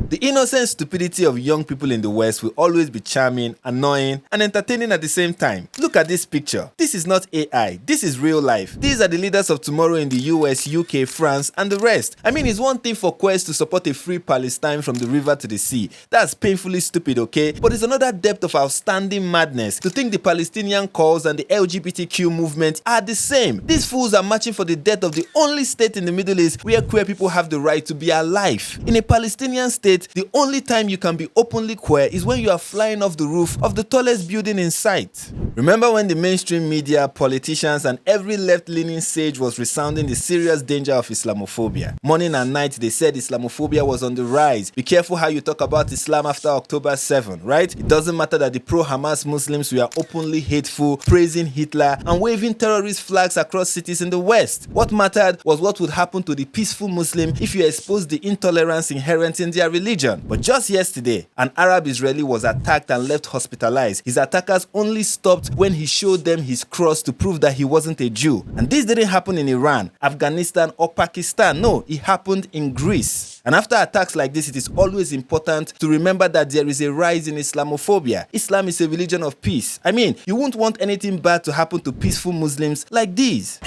The innocent stupidity of young people in the West will always be charming, annoying, and entertaining at the same time. Look at this picture. This is not AI, this is real life. These are the leaders of tomorrow in the US, UK, France, and the rest. I mean, it's one thing for Quest to support a free Palestine from the river to the sea. That's painfully stupid, okay? But it's another depth of outstanding madness to think the Palestinian cause and the LGBTQ movement are the same. These fools are marching for the death of the only state in the Middle East where queer people have the right to be alive. In a Palestinian state, the only time you can be openly queer is when you are flying off the roof of the tallest building in sight. Remember when the mainstream media, politicians, and every left-leaning sage was resounding the serious danger of Islamophobia? Morning and night they said Islamophobia was on the rise. Be careful how you talk about Islam after October 7, right? It doesn't matter that the pro-Hamas Muslims were openly hateful, praising Hitler, and waving terrorist flags across cities in the West. What mattered was what would happen to the peaceful Muslim if you expose the intolerance inherent in their religion. But just yesterday, an Arab Israeli was attacked and left hospitalized. His attackers only stopped when he showed them his cross to prove that he wasn't a Jew. And this didn't happen in Iran, Afghanistan, or Pakistan. No, it happened in Greece. And after attacks like this, it is always important to remember that there is a rise in Islamophobia. Islam is a religion of peace. I mean, you won't want anything bad to happen to peaceful Muslims like these.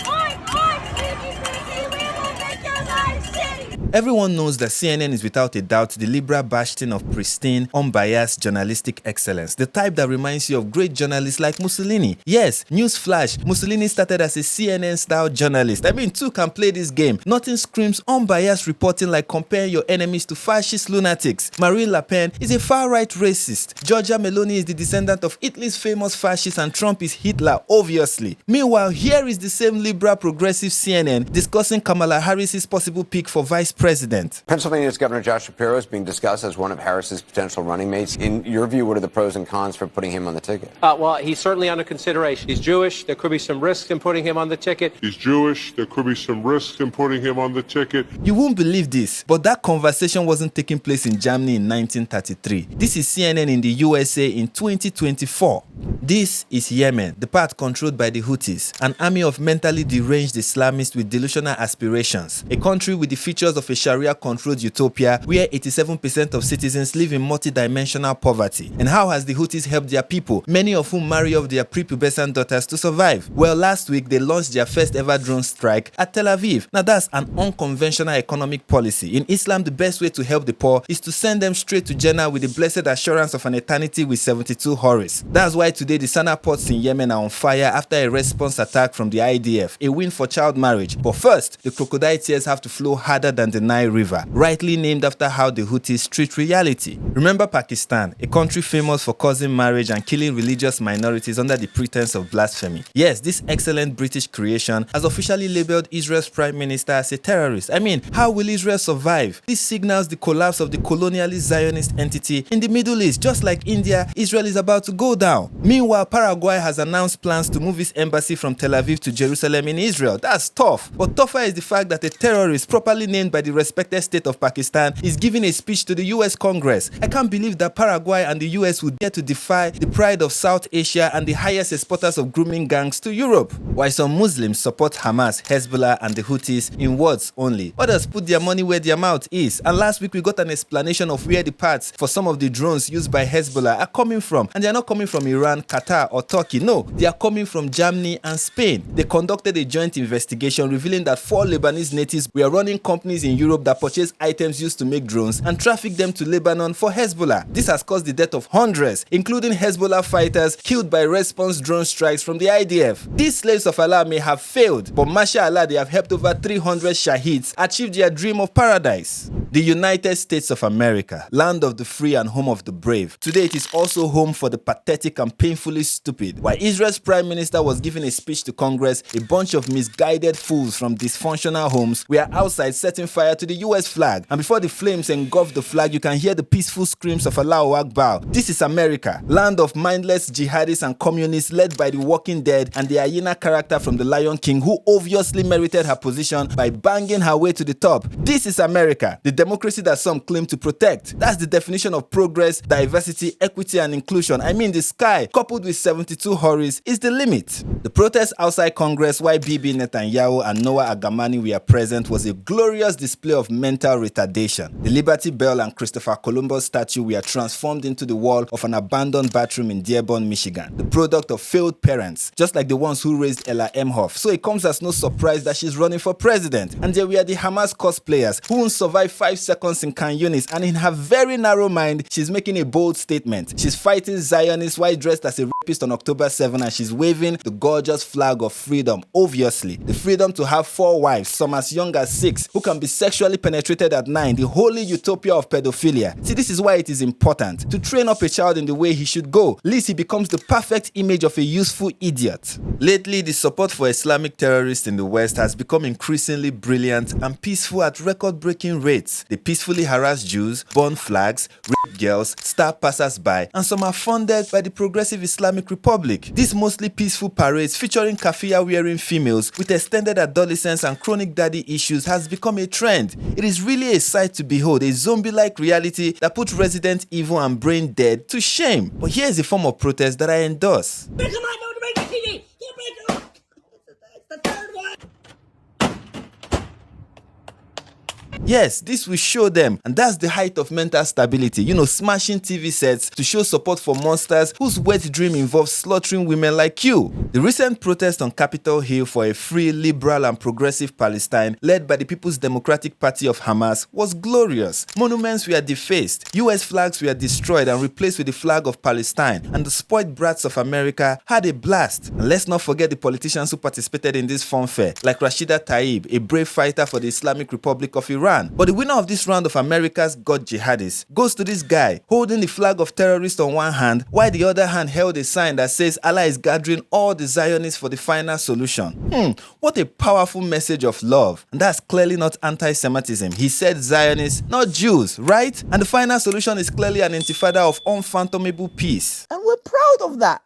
Everyone knows that CNN is without a doubt the liberal bastion of pristine, unbiased journalistic excellence, the type that reminds you of great journalists like Mussolini. Yes, newsflash, Mussolini started as a CNN-style journalist. I mean, two can play this game. Nothing screams unbiased reporting like comparing your enemies to fascist lunatics. Marine Le Pen is a far-right racist. Giorgia Meloni is the descendant of Italy's famous fascist, and Trump is Hitler, obviously. Meanwhile, here is the same liberal progressive CNN discussing Kamala Harris's possible pick for vice president. Pennsylvania's Governor Josh Shapiro is being discussed as one of Harris's potential running mates. In your view, what are the pros and cons for putting him on the ticket? Well, he's certainly under consideration. He's Jewish. There could be some risks in putting him on the ticket. He's Jewish. There could be some risks in putting him on the ticket. You won't believe this, but that conversation wasn't taking place in Germany in 1933. This is CNN in the USA in 2024. This is Yemen, the part controlled by the Houthis, an army of mentally deranged Islamists with delusional aspirations. A country with the features of a Sharia-controlled utopia where 87% of citizens live in multi-dimensional poverty. And how has the Houthis helped their people, many of whom marry off their prepubescent daughters to survive? Well, last week they launched their first ever drone strike at Tel Aviv. Now that's an unconventional economic policy. In Islam, the best way to help the poor is to send them straight to Jannah with the blessed assurance of an eternity with 72 houris. That's why today the Sana ports in Yemen are on fire after a response attack from the IDF, a win for child marriage. But first, the crocodile tears have to flow harder than the Nile River, rightly named after how the Houthis treat reality. Remember Pakistan, a country famous for causing marriage and killing religious minorities under the pretense of blasphemy. Yes, this excellent British creation has officially labeled Israel's prime minister as a terrorist. I mean, how will Israel survive? This signals the collapse of the colonialist Zionist entity in the Middle East. Just like India, Israel is about to go down. Meanwhile, Paraguay has announced plans to move its embassy from Tel Aviv to Jerusalem in Israel. That's tough. But tougher is the fact that a terrorist properly named by the respected state of Pakistan is giving a speech to the US Congress. I can't believe that Paraguay and the US would dare to defy the pride of South Asia and the highest exporters of grooming gangs to Europe. While some Muslims support Hamas, Hezbollah, and the Houthis in words only, others put their money where their mouth is. And last week we got an explanation of where the parts for some of the drones used by Hezbollah are coming from. And they are not coming from Iran, Qatar, or Turkey. No, they are coming from Germany and Spain. They conducted a joint investigation revealing that 4 Lebanese natives were running companies in Europe that purchase items used to make drones and traffic them to Lebanon for Hezbollah. This has caused the death of hundreds, including Hezbollah fighters killed by response drone strikes from the IDF. These slaves of Allah may have failed, but mashallah, they have helped over 300 Shaheeds achieve their dream of paradise. The United States of America, land of the free and home of the brave. Today it is also home for the pathetic and painfully stupid. While Israel's prime minister was giving a speech to Congress, a bunch of misguided fools from dysfunctional homes were outside setting fire to the US flag. And before the flames engulfed the flag, you can hear the peaceful screams of Allahu Akbar. This is America, land of mindless jihadis and communists led by the Walking Dead and the hyena character from The Lion King, who obviously merited her position by banging her way to the top. This is America, the democracy that some claim to protect. That's the definition of progress, diversity, equity, and inclusion. I mean, the sky, coupled with 72 hurries, is the limit. The protest outside Congress, why Bibi Netanyahu and Noah Agamani were present, was a glorious display of mental retardation. The Liberty Bell and Christopher Columbus statue were transformed into the wall of an abandoned bathroom in Dearborn, Michigan, the product of failed parents, just like the ones who raised Ella Emhoff. So it comes as no surprise that she's running for president. And there were the Hamas cosplayers who won't survive 5 seconds in Khan Yunis, and in her very narrow mind, she's making a bold statement. She's fighting Zionists while dressed as a rapist on October 7, and she's waving the gorgeous flag of freedom. Obviously, the freedom to have 4 wives, some as young as 6, who can be sexually penetrated at 9, the holy utopia of pedophilia. See, this is why it is important to train up a child in the way he should go, lest he becomes the perfect image of a useful idiot. Lately, the support for Islamic terrorists in the West has become increasingly brilliant and peaceful at record-breaking rates. They peacefully harass Jews, burn flags, rape girls, stab passers-by, and some are funded by the Progressive Islamic Republic. These mostly peaceful parades featuring kafia-wearing females with extended adolescence and chronic daddy issues has become a trend. It is really a sight to behold, a zombie-like reality that puts Resident Evil and Brain Dead to shame. But here's a form of protest that I endorse. Come on, don't break the TV! Don't break it up! It's the third one! Yes, this will show them, and that's the height of mental stability. You know, smashing TV sets to show support for monsters whose wet dream involves slaughtering women like you. The recent protest on Capitol Hill for a free, liberal, and progressive Palestine, led by the People's Democratic Party of Hamas, was glorious. Monuments were defaced, US flags were destroyed and replaced with the flag of Palestine, and the spoiled brats of America had a blast. And let's not forget the politicians who participated in this funfair, like Rashida Tlaib, a brave fighter for the Islamic Republic of Iran. But the winner of this round of America's Got Jihadis goes to this guy holding the flag of terrorists on one hand, while the other hand held a sign that says Allah is gathering all the Zionists for the final solution. What a powerful message of love. And that's clearly not anti-Semitism. He said Zionists, not Jews, right? And the final solution is clearly an intifada of unfathomable peace. And we're proud of that.